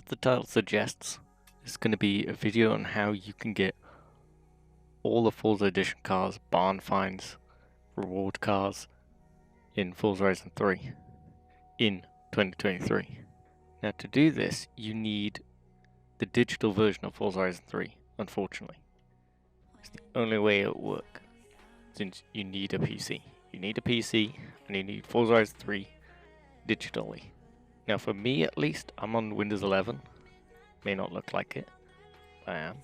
the title suggests, it's going to be a video on how you can get all the Forza Edition cars, barn finds, reward cars in Forza Horizon 3 in 2023. Now to do this, you need the digital version of Forza Horizon 3, unfortunately. It's the only way it will work, since you need a PC. You need a PC, and you need Forza Horizon 3 digitally. Now for me at least, I'm on Windows 11. May not look like it, but I am.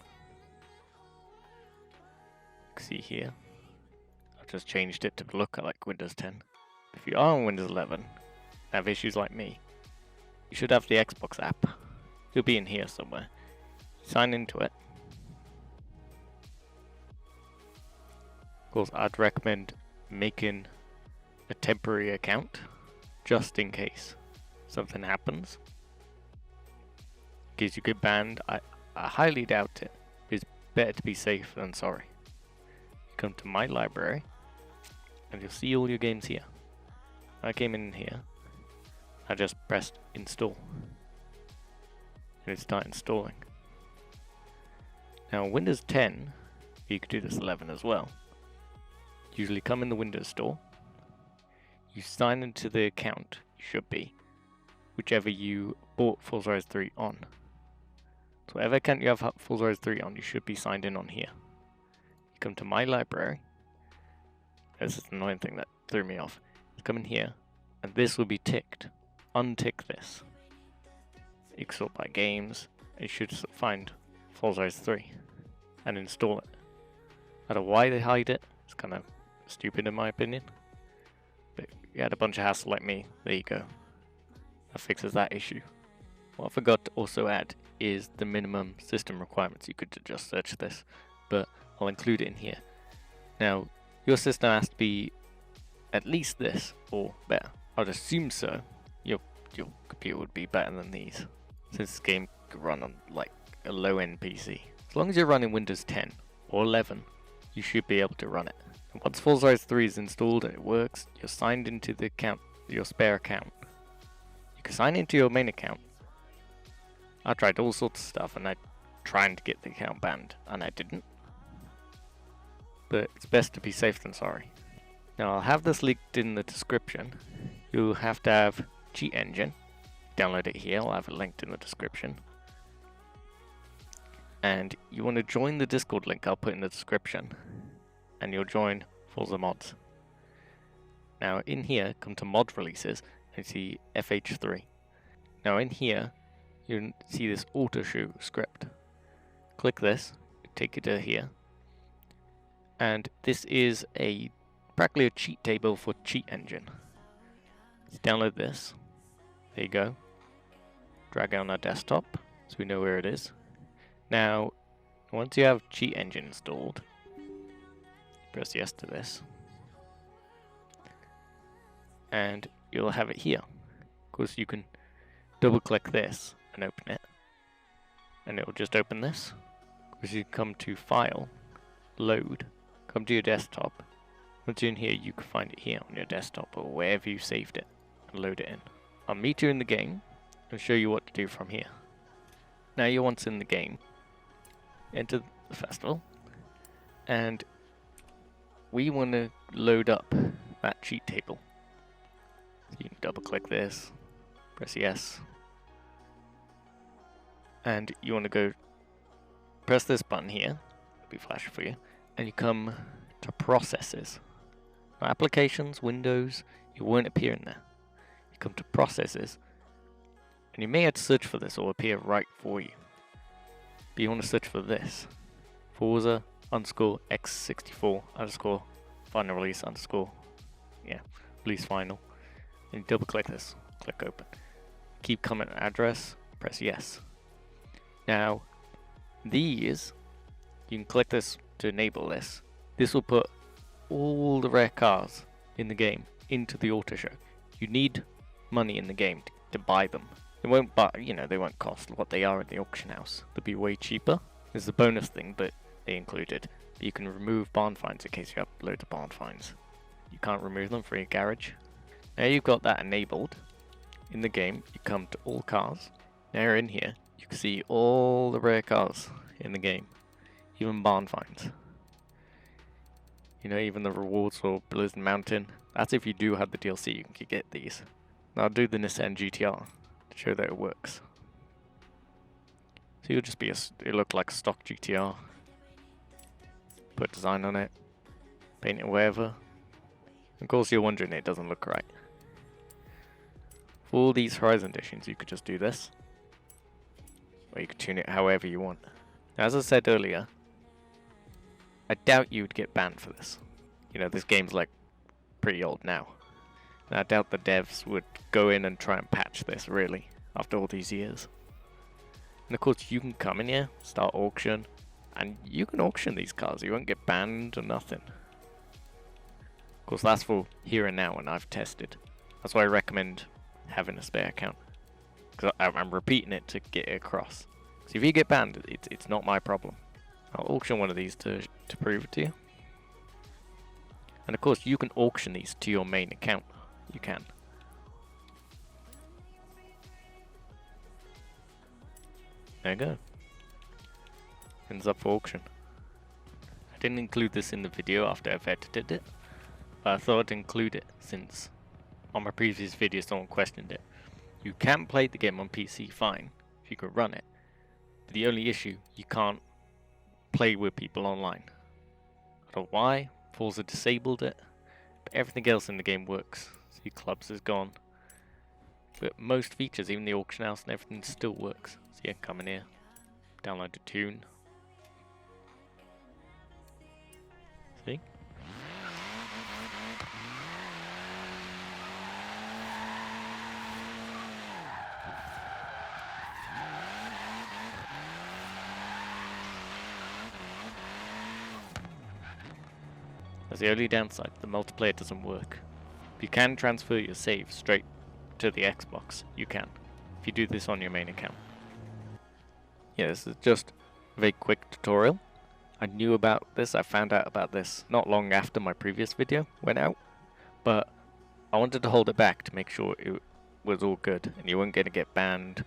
See here, I've just changed it to look like Windows 10. If you are on Windows 11 and have issues like me, you should have the Xbox app. It'll be in here somewhere. Sign into it. Of course, I'd recommend making a temporary account just in case something happens. In case you get banned, I highly doubt it. It's better to be safe than sorry. Come to my library and you'll see all your games here. I came in here, I just pressed install and it started installing. Now Windows 10, you could do this 11 as well, usually come in the Windows Store, you sign into the account, you should be, whichever you bought Forza Horizon 3 on. So whatever account you have Forza Horizon 3 on, you should be signed in on here. You come to my library. This is the annoying thing that threw me off. You come in here, and this will be ticked. Untick this. You can sort by games. You should find Forza Horizon 3 and install it. I don't know why they hide it. It's kind of stupid in my opinion. But if you had a bunch of hassle like me, there you go. That fixes that issue. What I forgot to also add is the minimum system requirements. You could just search this, but I'll include it in here. Now, your system has to be at least this or better. I'd assume so. Your computer would be better than these, since this game could run on like a low-end PC. As long as you're running Windows 10 or 11, you should be able to run it. And once Forza Horizon 3 is installed and it works, you're signed into the account, your spare account. You can sign into your main account. I tried all sorts of stuff and I tried to get the account banned and I didn't. But it's best to be safe than sorry. Now I'll have this linked in the description. You'll have to have CheatEngine. Download it here, I'll have it linked in the description. And you want to join the Discord link I'll put in the description. And you'll join Forza Mods. Now in here, come to mod releases and see FH3. Now in here, you see this auto show script. Click this, take it to here. And this is practically a cheat table for CheatEngine. Let's download this. There you go. Drag it on our desktop so we know where it is. Now, once you have CheatEngine installed, press yes to this. And you'll have it here. Of course, you can double click this and open it. And it will just open this. Of course, you come to File, Load. Come to your desktop. Once you're in here, you can find it here on your desktop or wherever you saved it and load it in. I'll meet you in the game and show you what to do from here. Now you're once in the game, enter the festival, and we want to load up that cheat table. So you can double click this, press yes, and you want to go press this button here, it'll be flashing for you. And you come to processes. Now applications, windows, it won't appear in there. You come to processes, and you may have to search for this or appear right for you. But you want to search for this. Forza _ X64 _ final release _ release final. And you double click this, click open. Keep comment address, press yes. Now these, you can click this to enable this. This will put all the rare cars in the game into the auto show. You need money in the game to buy them. They won't buy, they won't cost what they are in the auction house. They'll be way cheaper. There's a bonus thing, but they included. But you can remove barn finds in case you have loads of barn finds. You can't remove them for your garage. Now you've got that enabled in the game. You come to all cars, Now you're in here, you can see all the rare cars in the game, even barn finds. You know, even the rewards for Blizzard Mountain. That's if you do have the DLC, you can get these. Now I'll do the Nissan GTR to show that it works. So it'll just be it'll look like a stock GTR. Put design on it, paint it wherever. Of course you're wondering it doesn't look right. For all these Horizon editions you could just do this. Or you could tune it however you want. Now, as I said earlier, I doubt you would get banned for this. You know, this game's like pretty old now. And I doubt the devs would go in and try and patch this really, after all these years. And of course you can come in here, start auction, and you can auction these cars, you won't get banned or nothing. Of course that's for here and now, and I've tested. That's why I recommend having a spare account. Because I'm repeating it to get it across. So if you get banned, it's not my problem. I'll auction one of these to prove it to you. And of course you can auction these to your main account. You can. There you go. Ends up for auction. I didn't include this in the video after I've edited it, but I thought I'd include it since on my previous video someone questioned it. You can play the game on PC fine, if you can run it. But the only issue, you can't play with people online. I don't know why, Forza disabled it, but everything else in the game works. See, clubs is gone. But most features, even the auction house and everything, still works. So yeah, come in here, download the tune. See? That's the only downside, the multiplayer doesn't work. If you can transfer your save straight to the Xbox, you can, if you do this on your main account. Yeah, this is just a very quick tutorial. I knew about this, I found out about this not long after my previous video went out, but I wanted to hold it back to make sure it was all good and you weren't going to get banned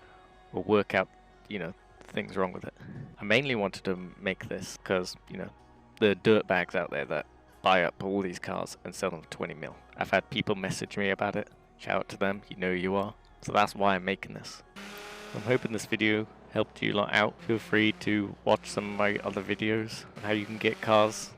or work out, you know, things wrong with it. I mainly wanted to make this because, you know, the dirtbags out there that buy up all these cars and sell them for 20 mil. I've had people message me about it. Shout out to them, you know who you are. So that's why I'm making this. I'm hoping this video helped you lot out. Feel free to watch some of my other videos on how you can get cars